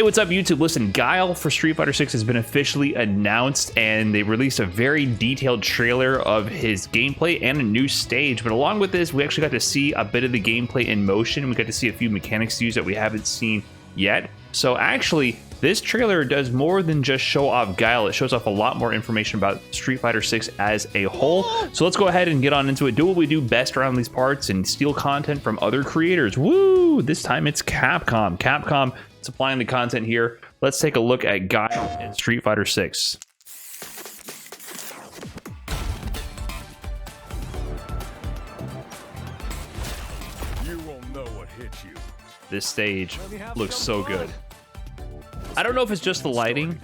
what's up YouTube? Listen, Guile for Street Fighter 6 has been officially announced, and they released a very detailed trailer of his gameplay and a new stage. But along with this, we actually got to see a bit of the gameplay in motion. We got to see a few mechanics used that we haven't seen yet. So actually, this trailer does more than just show off Guile. It shows off a lot more information about Street Fighter 6 as a whole. So let's go ahead and get on into it. Do what we do best around these parts and steal content from other creators. Woo! This time it's Capcom. Capcom supplying the content here. Let's take a look at Guile in Street Fighter 6. You won't know what hit you. This stage looks so good. I don't know if it's just the lighting,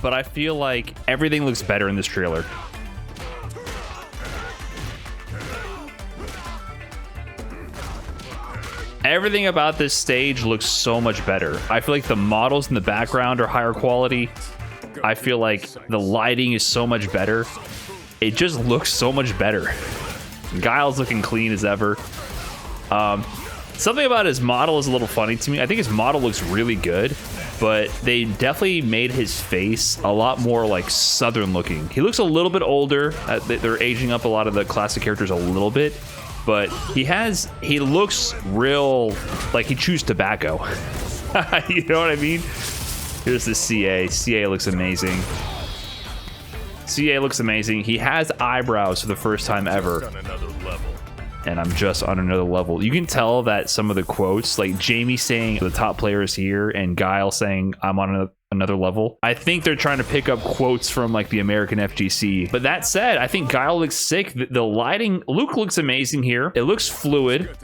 but I feel like everything looks better in this trailer. Everything about this stage looks so much better. I feel like the models in the background are higher quality. I feel like the lighting is so much better. It just looks so much better. Guile's looking clean as ever. Something about his model is a little funny to me. I think his model looks really good, but they definitely made his face a lot more like Southern looking. He looks a little bit older. They're aging up a lot of the classic characters a little bit, but he looks real like he chews tobacco. You know what I mean? Here's the CA. CA looks amazing. CA looks amazing. He has eyebrows for the first time ever. And I'm just on another level. You can tell that some of the quotes, like Jamie saying the top player is here and Guile saying I'm on another level. I think they're trying to pick up quotes from like the American FGC. But that said, I think Guile looks sick. The lighting, Luke looks amazing here. It looks fluid.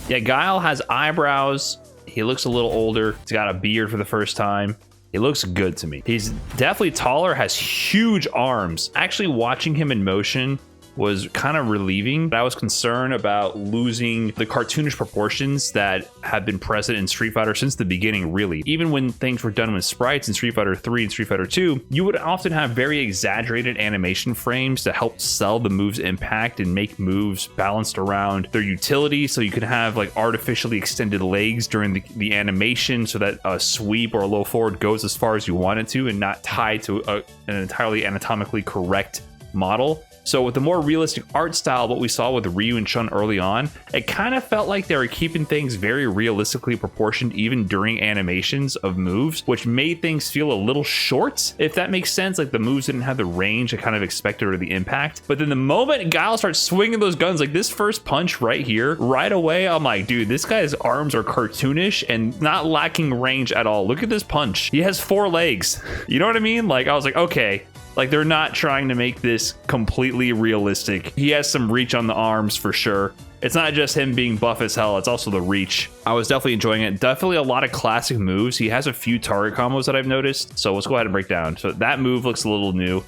Yeah, Guile has eyebrows. He looks a little older. He's got a beard for the first time. He looks good to me. He's definitely taller, has huge arms. Actually watching him in motion was kind of relieving. I was concerned about losing the cartoonish proportions that have been present in Street Fighter since the beginning, really. Even when things were done with sprites in Street Fighter 3 and Street Fighter 2, you would often have very exaggerated animation frames to help sell the move's impact and make moves balanced around their utility. So you could have like artificially extended legs during the animation so that a sweep or a low forward goes as far as you want it to and not tied to an entirely anatomically correct model. So with the more realistic art style, what we saw with Ryu and Chun early on, it kind of felt like they were keeping things very realistically proportioned even during animations of moves, which made things feel a little short, if that makes sense. Like the moves didn't have the range I kind of expected or the impact. But then the moment Guile starts swinging those guns, like this first punch right here, right away, I'm like, dude, this guy's arms are cartoonish and not lacking range at all. Look at this punch. He has 4 legs. You know what I mean? Like, I was like, okay. Like, they're not trying to make this completely realistic. He has some reach on the arms for sure. It's not just him being buff as hell, it's also the reach. I was definitely enjoying it. Definitely a lot of classic moves. He has a few target combos that I've noticed. So let's go ahead and break down. So that move looks a little new.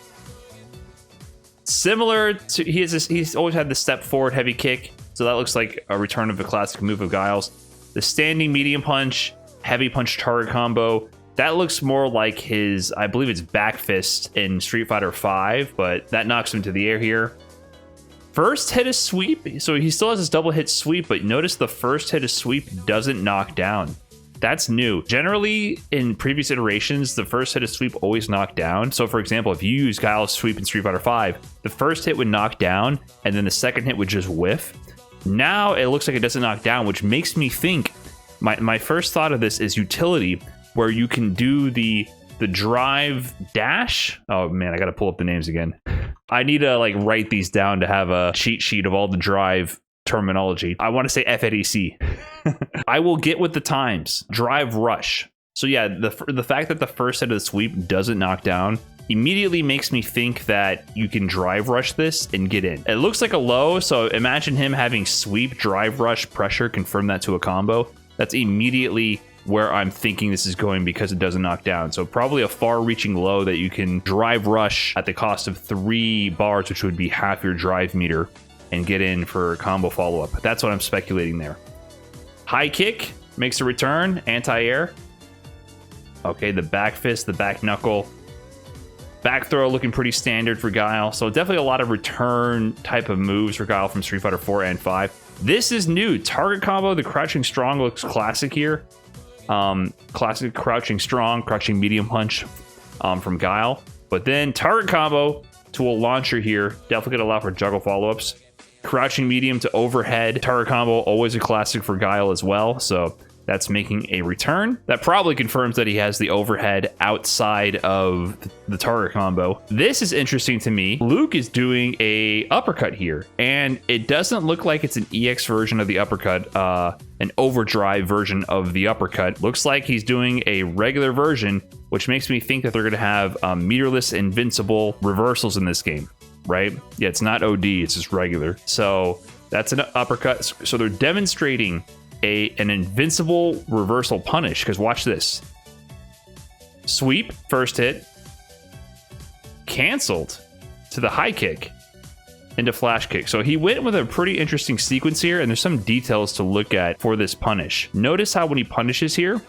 Similar to, he's always had the step forward heavy kick. So that looks like a return of a classic move of Guile's. The standing medium punch, heavy punch target combo. That looks more like his, I believe it's back fist in Street Fighter 5, but that knocks him to the air here. First hit is sweep, so he still has his double hit sweep, but notice the first hit is sweep doesn't knock down. That's new. Generally, in previous iterations, the first hit of sweep always knocked down. So for example, if you use Guile's sweep in Street Fighter 5, the first hit would knock down, and then the second hit would just whiff. Now it looks like it doesn't knock down, which makes me think, my first thought of this is utility, where you can do the drive dash. Oh man, I gotta pull up the names again. I need to like write these down to have a cheat sheet of all the drive terminology. I want to say FADC. I will get with the times. Drive rush. So yeah, the fact that the first hit of the sweep doesn't knock down immediately makes me think that you can drive rush this and get in. It looks like a low, so imagine him having sweep, drive rush, pressure, confirm that to a combo. That's immediately where I'm thinking this is going because it doesn't knock down. So probably a far-reaching low that you can drive rush at the cost of 3 bars, which would be half your drive meter, and get in for a combo follow-up. That's what I'm speculating there. High kick makes a return, anti-air. Okay, the back fist, the back knuckle. Back throw looking pretty standard for Guile. So definitely a lot of return type of moves for Guile from Street Fighter 4 and 5. This is new. Target combo, the crouching strong looks classic here. Classic crouching strong, crouching medium punch from Guile. But then target combo to a launcher here. Definitely gonna allow for juggle follow-ups. Crouching medium to overhead. Target combo, always a classic for Guile as well. So that's making a return. That probably confirms that he has the overhead outside of the target combo. This is interesting to me. Luke is doing a uppercut here, and it doesn't look like it's an EX version of the uppercut, an overdrive version of the uppercut. Looks like he's doing a regular version, which makes me think that they're gonna have meterless invincible reversals in this game, right? Yeah, it's not OD, it's just regular. So that's an uppercut. So they're demonstrating an invincible reversal punish, because watch this. Sweep, first hit, canceled to the high kick into flash kick. So he went with a pretty interesting sequence here, and there's some details to look at for this punish. Notice how when he punishes here,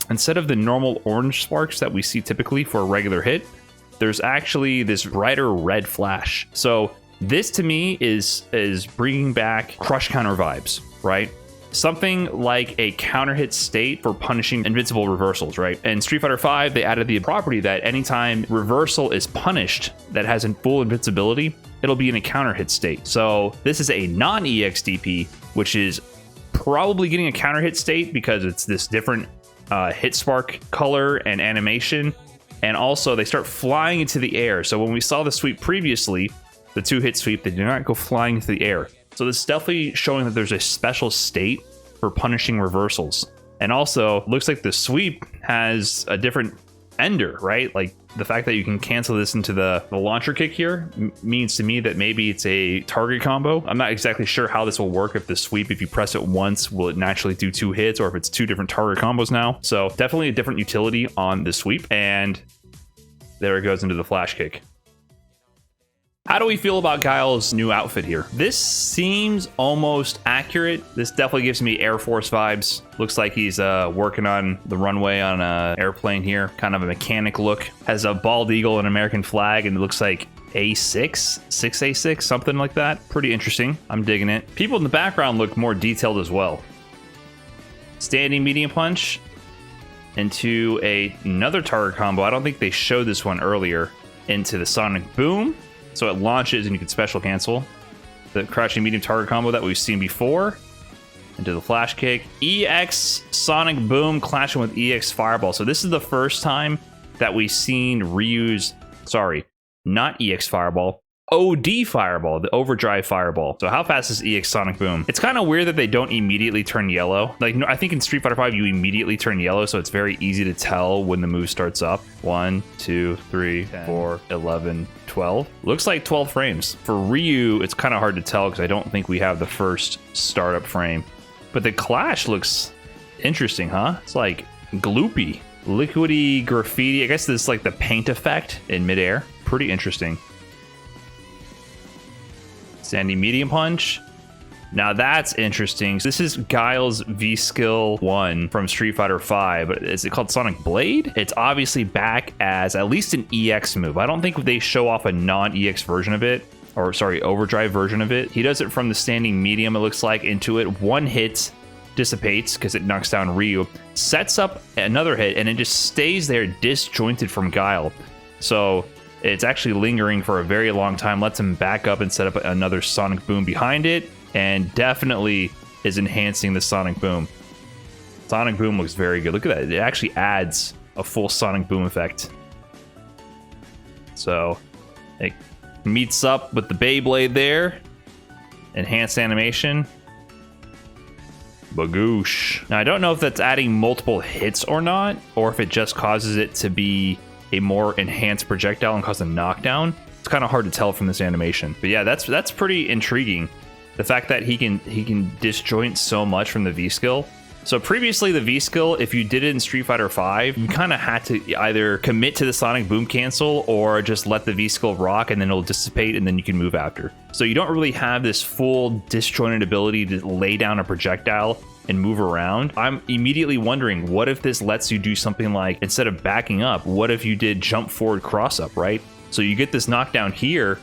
instead of the normal orange sparks that we see typically for a regular hit, there's actually this brighter red flash. So this to me is bringing back crush counter vibes, right? Something like a counter hit state for punishing invincible reversals, right? In Street Fighter V, they added the property that anytime reversal is punished that has a full invincibility, it'll be in a counter hit state. So this is a non-EX DP, which is probably getting a counter hit state because it's this different hit spark color and animation. And also they start flying into the air. So when we saw the sweep previously, the 2-hit sweep, they do not go flying into the air. So this is definitely showing that there's a special state for punishing reversals. And also, looks like the sweep has a different ender, right? Like the fact that you can cancel this into the launcher kick here means to me that maybe it's a target combo. I'm not exactly sure how this will work. If the sweep, if you press it once, will it naturally do 2 hits, or if it's 2 different target combos now. So definitely a different utility on the sweep. And there it goes into the flash kick. How do we feel about Guile's new outfit here? This seems almost accurate. This definitely gives me Air Force vibes. Looks like he's working on the runway on an airplane here. Kind of a mechanic look. Has a bald eagle and American flag, and it looks like A6, 6A6, something like that. Pretty interesting. I'm digging it. People in the background look more detailed as well. Standing medium punch into another target combo. I don't think they showed this one earlier. Into the sonic boom. So it launches and you can special cancel the crouching medium target combo that we've seen before. Into the flash kick. EX Sonic Boom clashing with EX Fireball. So this is the first time that we've seen Ryu's, sorry, not EX Fireball, OD Fireball, the Overdrive Fireball. So how fast is EX Sonic Boom? It's kind of weird that they don't immediately turn yellow. Like, I think in Street Fighter V, you immediately turn yellow, so it's very easy to tell when the move starts up. 1, 2, 3, 4, 11, 12. Looks like 12 frames. For Ryu, it's kind of hard to tell because I don't think we have the first startup frame. But the clash looks interesting, huh? It's like gloopy, liquidy graffiti. I guess this is like the paint effect in midair. Pretty interesting. Standing medium punch. Now that's interesting. This is Guile's V-Skill 1 from Street Fighter V. Is it called Sonic Blade? It's obviously back as at least an EX move. I don't think they show off a non-EX version of it. Or sorry, overdrive version of it. He does it from the standing medium, it looks like, into it. One hit dissipates because it knocks down Ryu. Sets up another hit and it just stays there disjointed from Guile. So it's actually lingering for a very long time, lets him back up and set up another Sonic Boom behind it, and definitely is enhancing the Sonic Boom. Sonic Boom looks very good. Look at that. It actually adds a full Sonic Boom effect. So it meets up with the Beyblade there. Enhanced animation. Bagoosh. Now, I don't know if that's adding multiple hits or not, or if it just causes it to be a more enhanced projectile and cause a knockdown. It's kind of hard to tell from this animation. But yeah, that's pretty intriguing. The fact that he can disjoint so much from the V-Skill. So previously the V-Skill, if you did it in Street Fighter V, you kind of had to either commit to the Sonic Boom cancel or just let the V-Skill rock and then it'll dissipate and then you can move after. So you don't really have this full disjointed ability to lay down a projectile and move around. I'm immediately wondering, what if this lets you do something like, instead of backing up, what if you did jump forward cross up, right? So you get this knockdown here.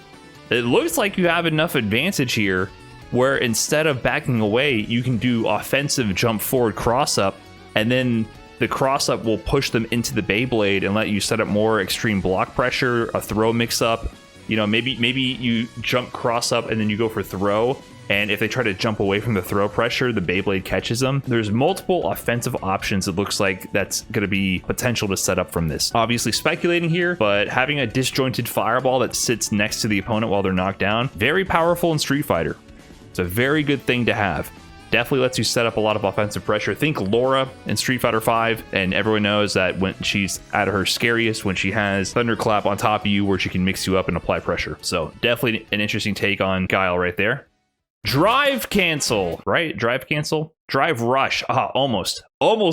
It looks like you have enough advantage here where instead of backing away, you can do offensive jump forward cross up and then the cross up will push them into the Beyblade and let you set up more extreme block pressure, a throw mix up. You know, maybe you jump cross up and then you go for throw. And if they try to jump away from the throw pressure, the Beyblade catches them. There's multiple offensive options it looks like that's going to be potential to set up from this. Obviously speculating here, but having a disjointed fireball that sits next to the opponent while they're knocked down, very powerful in Street Fighter. It's a very good thing to have. Definitely lets you set up a lot of offensive pressure. Think Laura in Street Fighter V, and everyone knows that when she's at her scariest, when she has Thunderclap on top of you where she can mix you up and apply pressure. So definitely an interesting take on Guile right there. Drive cancel, right? Drive cancel? Drive rush. Almost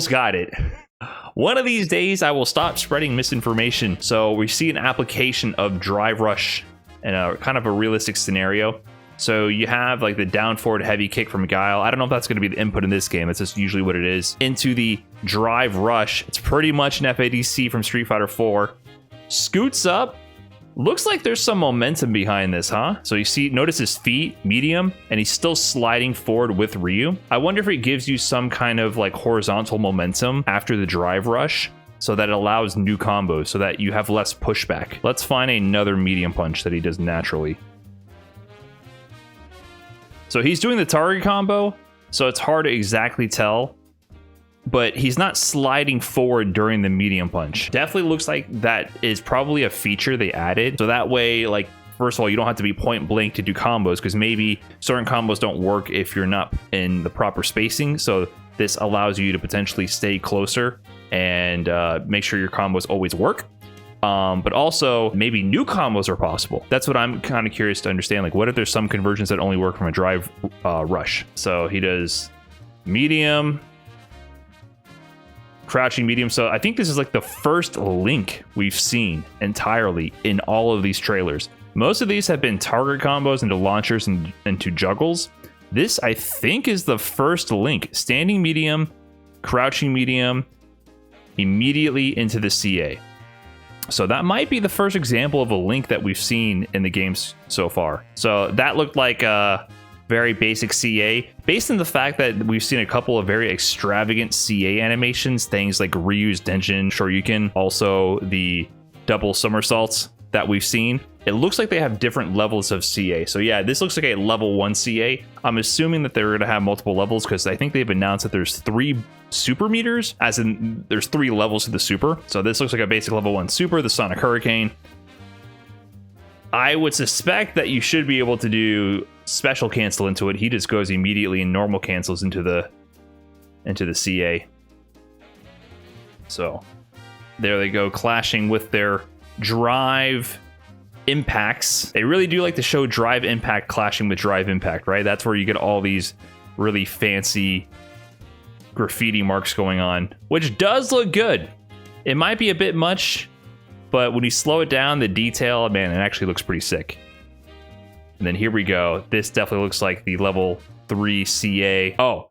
got it. One of these days, I will stop spreading misinformation. So we see an application of drive rush in a kind of a realistic scenario. So you have like the down forward heavy kick from Guile. I don't know if that's going to be the input in this game. That's just usually what it is. Into the drive rush. It's pretty much an FADC from Street Fighter 4. Scoots up. Looks like there's some momentum behind this, huh? So you see, notice his feet, medium, and he's still sliding forward with Ryu. I wonder if it gives you some kind of like horizontal momentum after the drive rush so that it allows new combos so that you have less pushback. Let's find another medium punch that he does naturally. So he's doing the target combo, so it's hard to exactly tell, but he's not sliding forward during the medium punch. Definitely looks like that is probably a feature they added. So that way, like, first of all, you don't have to be point blank to do combos because maybe certain combos don't work if you're not in the proper spacing. So this allows you to potentially stay closer and make sure your combos always work. But also maybe new combos are possible. That's what I'm kind of curious to understand. Like, what if there's some conversions that only work from a drive rush? So he does medium, crouching medium. So I think this is like the first link we've seen entirely in all of these trailers. Most of these have been target combos into launchers and into juggles. This, I think, is the first link. Standing medium, crouching medium, immediately into the CA. So that might be the first example of a link that we've seen in the games so far. So that looked like a very basic CA, based on the fact that we've seen a couple of very extravagant CA animations, things like Ryu's Denshin Shoryuken, also the double somersaults that we've seen. It looks like they have different levels of CA. So yeah, this looks like a level 1 CA. I'm assuming that they're going to have multiple levels because I think they've announced that there's 3 super meters, as in there's 3 levels to the super. So this looks like a basic level 1 super, the Sonic Hurricane. I would suspect that you should be able to do special cancel into it. He just goes immediately and normal cancels into the CA. So there they go, clashing with their drive impacts. They really do like to show drive impact clashing with drive impact, right? That's where you get all these really fancy graffiti marks going on, which does look good. It might be a bit much, but when you slow it down, the detail, man, it actually looks pretty sick. And then here we go. This definitely looks like the level 3 CA. Oh,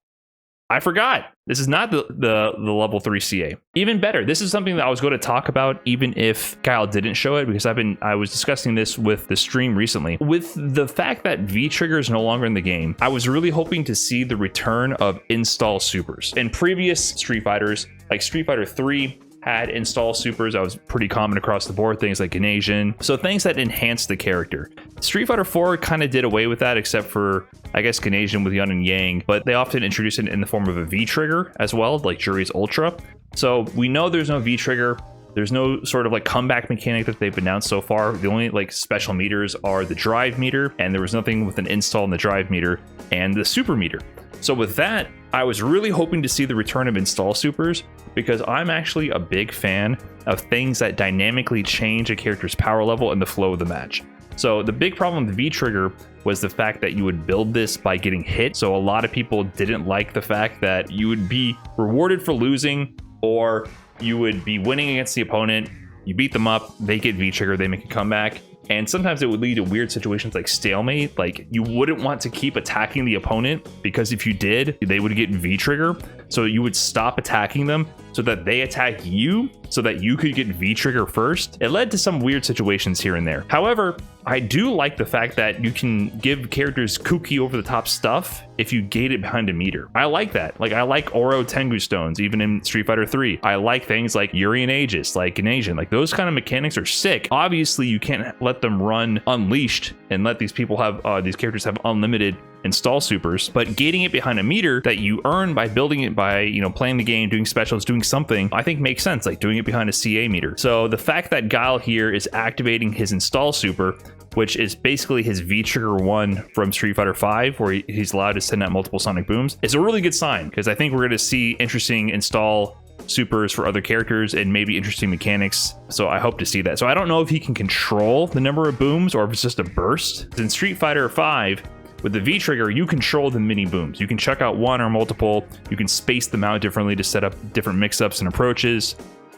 I forgot. This is not the level 3 CA. Even better. This is something that I was going to talk about even if Guile didn't show it, because I was discussing this with the stream recently. With the fact that V-Trigger is no longer in the game, I was really hoping to see the return of install supers. In previous Street Fighters, like Street Fighter 3, had install supers. That was pretty common across the board, things like Ganesian. So things that enhanced the character. Street Fighter 4 kind of did away with that, except for, I guess, Ganesian with Yun and Yang, but they often introduce it in the form of a V-Trigger as well, like Jury's Ultra. So we know there's no V-Trigger. There's no sort of like comeback mechanic that they've announced so far. The only like special meters are the drive meter, and there was nothing with an install in the drive meter and the super meter. So with that, I was really hoping to see the return of install supers, because I'm actually a big fan of things that dynamically change a character's power level and the flow of the match. So the big problem with V-Trigger was the fact that you would build this by getting hit. So a lot of people didn't like the fact that you would be rewarded for losing, or you would be winning against the opponent, you beat them up, they get V-Trigger, they make a comeback. And sometimes it would lead to weird situations like stalemate. Like, you wouldn't want to keep attacking the opponent, because if you did, they would get V-Trigger. So you would stop attacking them so that they attack you so that you could get V-trigger first. It led to some weird situations here and there. However, I do like the fact that you can give characters kooky over the top stuff if you gate it behind a meter. I like that. Like, I like Oro Tengu stones, even in Street Fighter 3. I like things like Urian Aegis, like Ganasian. Like, those kind of mechanics are sick. Obviously, you can't let them run unleashed and let these people have, these characters have unlimited install supers, but gating it behind a meter that you earn by building it by, you know, playing the game, doing specials, doing something, I think makes sense, like doing it behind a CA meter. So the fact that Guile here is activating his install super, which is basically his V-trigger 1 from Street Fighter 5, where he's allowed to send out multiple sonic booms, is a really good sign, because I think we're going to see interesting install supers for other characters and maybe interesting mechanics. So I hope to see that. So I don't know if he can control the number of booms or if it's just a burst. In Street Fighter 5, with the V-trigger, you control the mini booms. You can check out one or multiple. You can space them out differently to set up different mix-ups and approaches.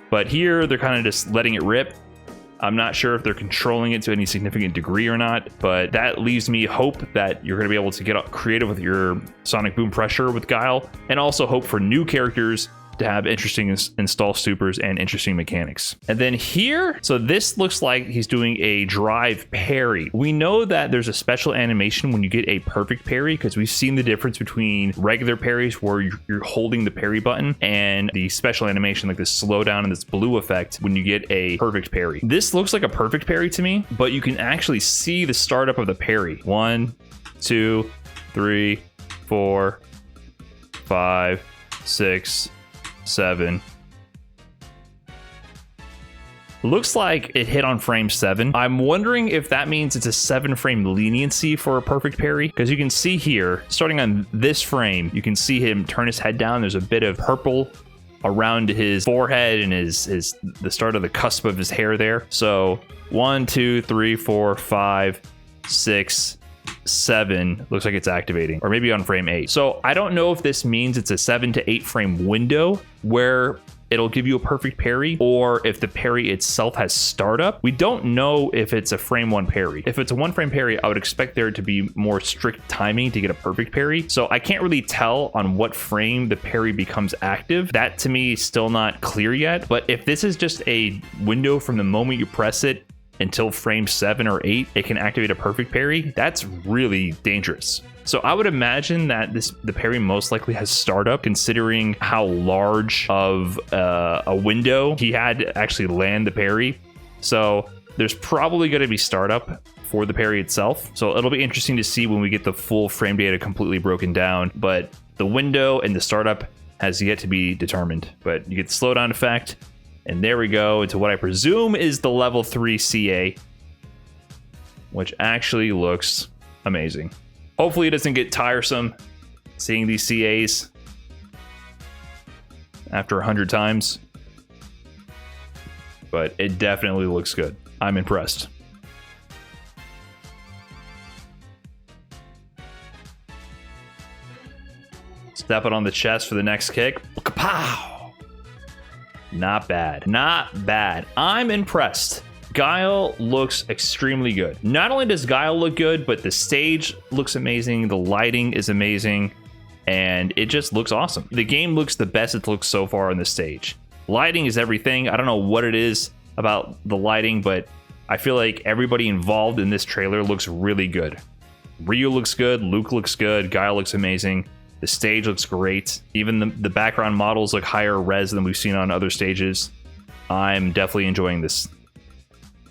But here, they're kind of just letting it rip. I'm not sure if they're controlling it to any significant degree or not, but that leaves me hope that you're going to be able to get creative with your sonic boom pressure with Guile, and also hope for new characters to have interesting install supers and interesting mechanics. And then here, so this looks like he's doing a drive parry. We know that there's a special animation when you get a perfect parry, because we've seen the difference between regular parries where you're holding the parry button and the special animation, like this slowdown and this blue effect when you get a perfect parry. This looks like a perfect parry to me, but you can actually see the startup of the parry. 1, 2, 3, 4, 5, 6, 7. Looks like it hit on frame 7. I'm wondering if that means it's a 7-frame leniency for a perfect parry, because you can see here, starting on this frame, you can see him turn his head down. There's a bit of purple around his forehead and the start of the cusp of his hair there. So 1, 2, 3, 4, 5, 6, 7 looks like it's activating, or maybe on frame 8. So I don't know if this means it's a 7 to 8 frame window where it'll give you a perfect parry, or if the parry itself has startup. We don't know if it's a frame 1 parry. If it's a 1 frame parry, I would expect there to be more strict timing to get a perfect parry. So I can't really tell on what frame the parry becomes active. That to me is still not clear yet. But if this is just a window from the moment you press it until frame 7 or 8, it can activate a perfect parry, that's really dangerous. So I would imagine that the parry most likely has startup, considering how large of a window he had to actually land the parry. So there's probably going to be startup for the parry itself. So it'll be interesting to see when we get the full frame data completely broken down. But the window and the startup has yet to be determined. But you get the slowdown effect. And there we go into what I presume is the level 3 CA, which actually looks amazing. Hopefully it doesn't get tiresome seeing these CAs after 100 times, but it definitely looks good. I'm impressed. Step it on the chest for the next kick. Kapow! Not bad. Not bad. I'm impressed. Guile looks extremely good. Not only does Guile look good, but the stage looks amazing. The lighting is amazing. And it just looks awesome. The game looks the best it looks so far on the stage. Lighting is everything. I don't know what it is about the lighting, but I feel like everybody involved in this trailer looks really good. Ryu looks good. Luke looks good. Guile looks amazing. The stage looks great. Even the background models look higher res than we've seen on other stages. I'm definitely enjoying this.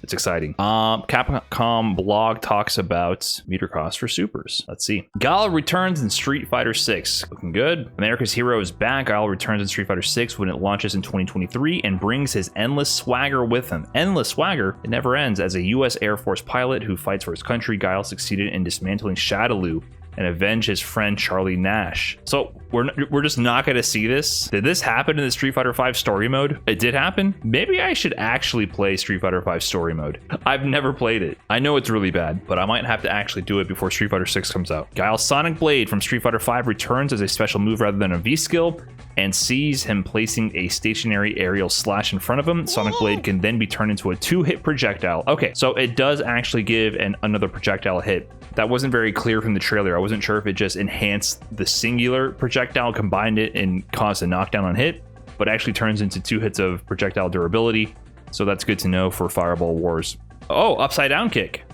It's exciting. Capcom blog talks about meter cost for supers. Let's see. Guile returns in Street Fighter 6. Looking good. America's Hero is back. Guile returns in Street Fighter 6 when it launches in 2023 and brings his endless swagger with him. Endless swagger? It never ends. As a U.S. Air Force pilot who fights for his country, Guile succeeded in dismantling Shadaloo and avenge his friend Charlie Nash. So we're just not going to see this. Did this happen in the Street Fighter 5 story mode? It did happen. Maybe I should actually play Street Fighter 5 story mode. I've never played it. I know it's really bad, but I might have to actually do it before Street Fighter 6 comes out. Guile's Sonic Blade from Street Fighter 5 returns as a special move rather than a V skill, and sees him placing a stationary aerial slash in front of him. Sonic Blade can then be turned into a 2-hit projectile. Okay, so it does actually give another projectile hit. That wasn't very clear from the trailer. I wasn't sure if it just enhanced the singular projectile, combined it, and caused a knockdown on hit, but actually turns into 2 hits of projectile durability. So that's good to know for Fireball Wars. Oh, upside down kick.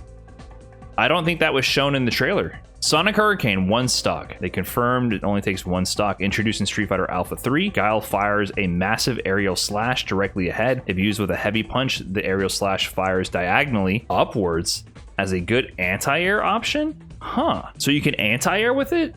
I don't think that was shown in the trailer. Sonic Hurricane, 1 stock. They confirmed it only takes 1 stock. Introduced in Street Fighter Alpha 3, Guile fires a massive aerial slash directly ahead. If used with a heavy punch, the aerial slash fires diagonally upwards as a good anti-air option? Huh. So you can anti-air with it?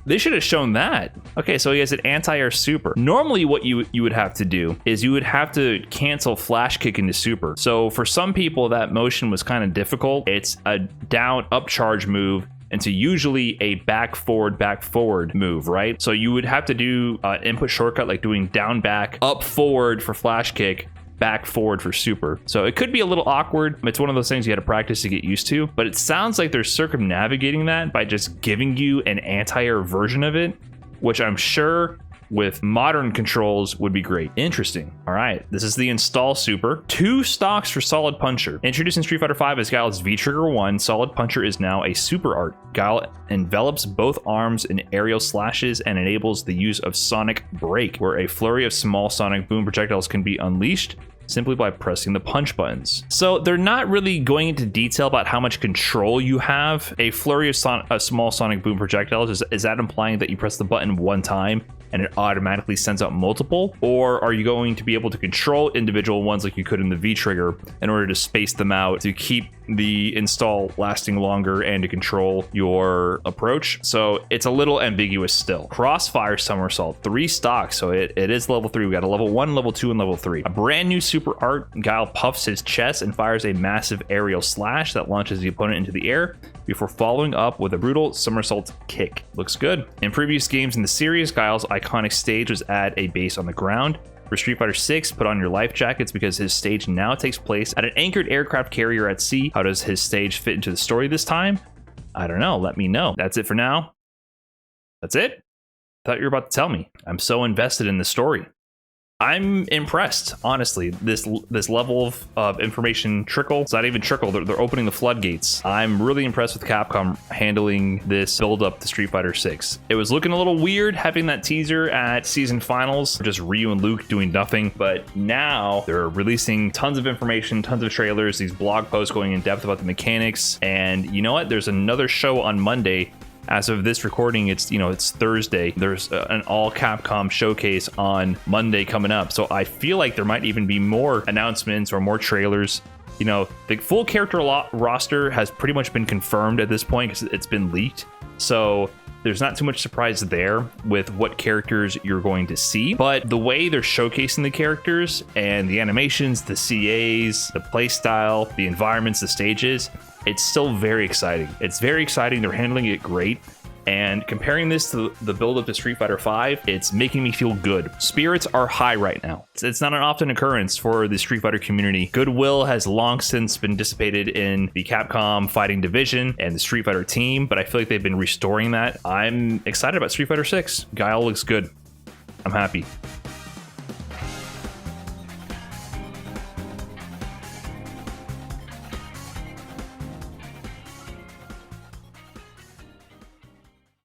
They should have shown that. Okay, so he has an anti-air super. Normally what you would have to do is you would have to cancel flash kick into super. So for some people, that motion was kind of difficult. It's a down up charge move into usually a back forward move, right? So you would have to do an input shortcut like doing down back, up forward for flash kick, back forward for super. So it could be a little awkward. It's one of those things you had to practice to get used to, but it sounds like they're circumnavigating that by just giving you an anti-air version of it, which I'm sure with modern controls would be great. Interesting. All right, this is the install super. 2 stocks for Solid Puncher. Introduced in Street Fighter V as Guile's V-Trigger 1, Solid Puncher is now a super art. Guile envelops both arms in aerial slashes and enables the use of Sonic Break, where a flurry of small sonic boom projectiles can be unleashed simply by pressing the punch buttons. So they're not really going into detail about how much control you have. A flurry of small sonic boom projectiles, is that implying that you press the button 1 time and it automatically sends out multiple? Or are you going to be able to control individual ones like you could in the V-Trigger in order to space them out to keep the install lasting longer and to control your approach? So it's a little ambiguous still. Crossfire Somersault, 3 stocks, so it is level 3. We got a level 1, level 2, and level 3. A brand new super art, Guile puffs his chest and fires a massive aerial slash that launches the opponent into the air before following up with a brutal somersault kick. Looks good. In previous games in the series, Guile's iconic stage was at a base on the ground. For Street Fighter 6, put on your life jackets because his stage now takes place at an anchored aircraft carrier at sea. How does his stage fit into the story this time? I don't know. Let me know. That's it for now. That's it? I thought you were about to tell me. I'm so invested in the story. I'm impressed, honestly. This level of information trickle, it's not even trickle, they're opening the floodgates. I'm really impressed with Capcom handling this build up to Street Fighter 6. It was looking a little weird having that teaser at season finals, just Ryu and Luke doing nothing, but now they're releasing tons of information, tons of trailers, these blog posts going in depth about the mechanics, and you know what? There's another show on Monday. As of this recording, it's Thursday. There's an all Capcom showcase on Monday coming up. So I feel like there might even be more announcements or more trailers. You know, the full character roster has pretty much been confirmed at this point because it's been leaked. So there's not too much surprise there with what characters you're going to see. But the way they're showcasing the characters and the animations, the CAs, the playstyle, the environments, the stages, it's still very exciting. It's very exciting. They're handling it great. And comparing this to the build up to Street Fighter V, it's making me feel good. Spirits are high right now. It's not an often occurrence for the Street Fighter community. Goodwill has long since been dissipated in the Capcom fighting division and the Street Fighter team, but I feel like they've been restoring that. I'm excited about Street Fighter 6. Guile looks good. I'm happy.